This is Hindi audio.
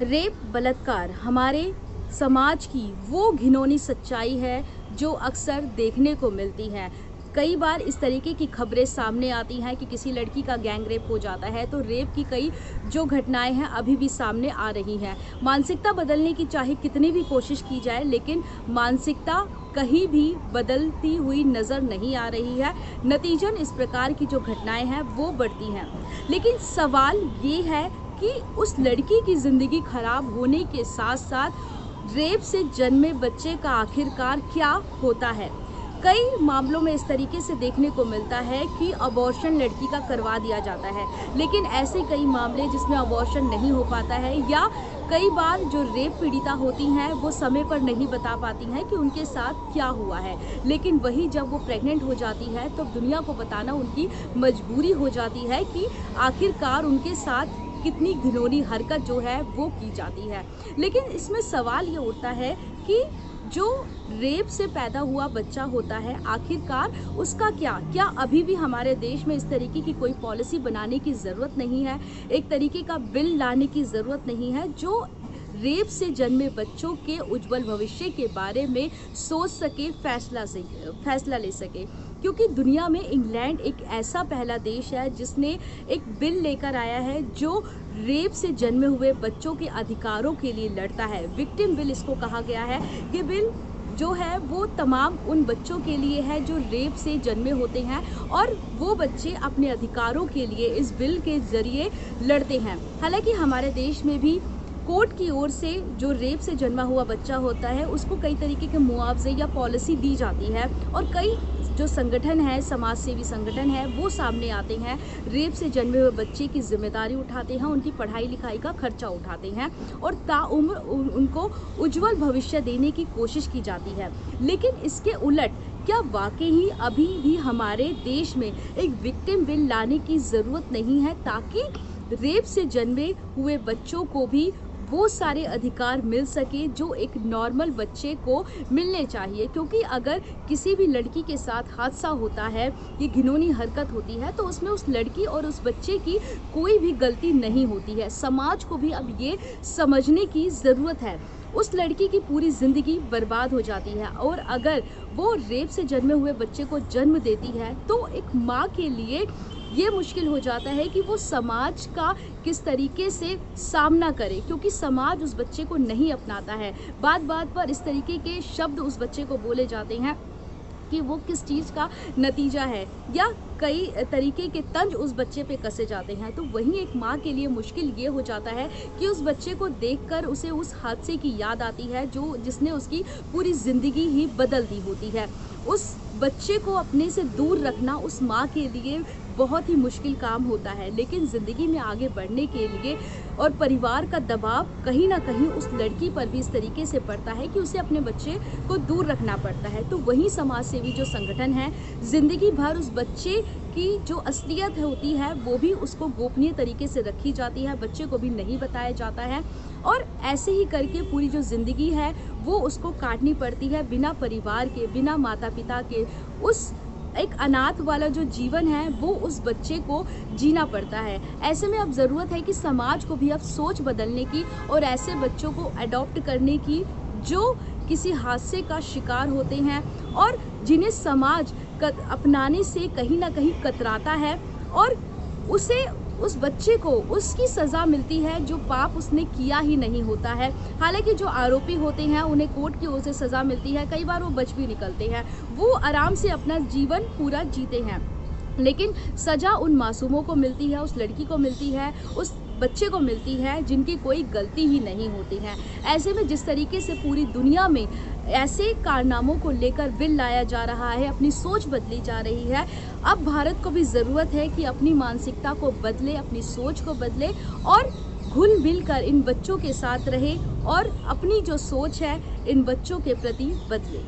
रेप बलात्कार हमारे समाज की वो घिनौनी सच्चाई है जो अक्सर देखने को मिलती है। कई बार इस तरीके की खबरें सामने आती हैं कि किसी लड़की का गैंग रेप हो जाता है, तो रेप की कई जो घटनाएं हैं अभी भी सामने आ रही हैं। मानसिकता बदलने की चाहे कितनी भी कोशिश की जाए, लेकिन मानसिकता कहीं भी बदलती हुई नज़र नहीं आ रही है। नतीजन इस प्रकार की जो घटनाएं हैं वो बढ़ती हैं। लेकिन सवाल ये है कि उस लड़की की ज़िंदगी खराब होने के साथ साथ रेप से जन्मे बच्चे का आखिरकार क्या होता है। कई मामलों में इस तरीके से देखने को मिलता है कि अबॉर्शन लड़की का करवा दिया जाता है, लेकिन ऐसे कई मामले जिसमें अबॉर्शन नहीं हो पाता है, या कई बार जो रेप पीड़िता होती हैं वो समय पर नहीं बता पाती हैं कि उनके साथ क्या हुआ है, लेकिन वही जब वो प्रेग्नेंट हो जाती है तो दुनिया को बताना उनकी मजबूरी हो जाती है कि आखिरकार उनके साथ कितनी घिनौनी हरकत जो है वो की जाती है। लेकिन इसमें सवाल ये उठता है कि जो रेप से पैदा हुआ बच्चा होता है, आखिरकार उसका क्या अभी भी हमारे देश में इस तरीके की कोई पॉलिसी बनाने की ज़रूरत नहीं है, एक तरीके का बिल लाने की ज़रूरत नहीं है जो रेप से जन्मे बच्चों के उज्जवल भविष्य के बारे में सोच सके, फैसला ले सके। क्योंकि दुनिया में इंग्लैंड एक ऐसा पहला देश है जिसने एक बिल लेकर आया है जो रेप से जन्मे हुए बच्चों के अधिकारों के लिए लड़ता है। विक्टिम बिल इसको कहा गया है। ये बिल जो है वो तमाम उन बच्चों के लिए है जो रेप से जन्मे होते हैं, और वो बच्चे अपने अधिकारों के लिए इस बिल के ज़रिए लड़ते हैं। हालांकि हमारे देश में भी कोर्ट की ओर से जो रेप से जन्मा हुआ बच्चा होता है उसको कई तरीके के मुआवजे या पॉलिसी दी जाती है, और कई जो संगठन है, समाज सेवी संगठन है, वो सामने आते हैं, रेप से जन्मे हुए बच्चे की जिम्मेदारी उठाते हैं, उनकी पढ़ाई लिखाई का खर्चा उठाते हैं और ताउम्र उनको उज्जवल भविष्य देने की कोशिश की जाती है। लेकिन इसके उलट क्या वाकई ही अभी भी हमारे देश में एक विक्टिम बिल लाने की ज़रूरत नहीं है ताकि रेप से जन्मे हुए बच्चों को भी वो सारे अधिकार मिल सके जो एक नॉर्मल बच्चे को मिलने चाहिए। क्योंकि अगर किसी भी लड़की के साथ हादसा होता है, ये घिनौनी हरकत होती है, तो उसमें उस लड़की और उस बच्चे की कोई भी गलती नहीं होती है। समाज को भी अब ये समझने की ज़रूरत है। उस लड़की की पूरी ज़िंदगी बर्बाद हो जाती है, और अगर वो रेप से जन्मे हुए बच्चे को जन्म देती है तो एक माँ के लिए ये मुश्किल हो जाता है कि वो समाज का किस तरीके से सामना करे, क्योंकि समाज उस बच्चे को नहीं अपनाता है। बात बात पर इस तरीके के शब्द उस बच्चे को बोले जाते हैं कि वो किस चीज़ का नतीजा है, या कई तरीके के तंज उस बच्चे पे कसे जाते हैं। तो वहीं एक माँ के लिए मुश्किल ये हो जाता है कि उस बच्चे को देखकर उसे उस हादसे की याद आती है जो जिसने उसकी पूरी ज़िंदगी ही बदल दी होती है। उस बच्चे को अपने से दूर रखना उस माँ के लिए बहुत ही मुश्किल काम होता है, लेकिन ज़िंदगी में आगे बढ़ने के लिए और परिवार का दबाव कहीं ना कहीं उस लड़की पर भी इस तरीके से पड़ता है कि उसे अपने बच्चे को दूर रखना पड़ता है। तो वहीं समाज सेवी जो संगठन है, ज़िंदगी भर उस बच्चे की जो असलियत होती है वो भी उसको गोपनीय तरीके से रखी जाती है, बच्चे को भी नहीं बताया जाता है, और ऐसे ही करके पूरी जो ज़िंदगी है वो उसको काटनी पड़ती है बिना परिवार के, बिना माता पिता के। उस एक अनाथ वाला जो जीवन है वो उस बच्चे को जीना पड़ता है। ऐसे में अब ज़रूरत है कि समाज को भी अब सोच बदलने की और ऐसे बच्चों को अडॉप्ट करने की जो किसी हादसे का शिकार होते हैं और जिन्हें समाज अपनाने से कहीं ना कहीं कतराता है, और उसे उस बच्चे को उसकी सज़ा मिलती है जो पाप उसने किया ही नहीं होता है। हालांकि जो आरोपी होते हैं उन्हें कोर्ट की ओर से सज़ा मिलती है, कई बार वो बच भी निकलते हैं, वो आराम से अपना जीवन पूरा जीते हैं, लेकिन सज़ा उन मासूमों को मिलती है, उस लड़की को मिलती है, उस बच्चे को मिलती है जिनकी कोई गलती ही नहीं होती है। ऐसे में जिस तरीके से पूरी दुनिया में ऐसे कारनामों को लेकर बिल लाया जा रहा है, अपनी सोच बदली जा रही है, अब भारत को भी ज़रूरत है कि अपनी मानसिकता को बदले, अपनी सोच को बदले और घुल मिल कर इन बच्चों के साथ रहे और अपनी जो सोच है इन बच्चों के प्रति बदले।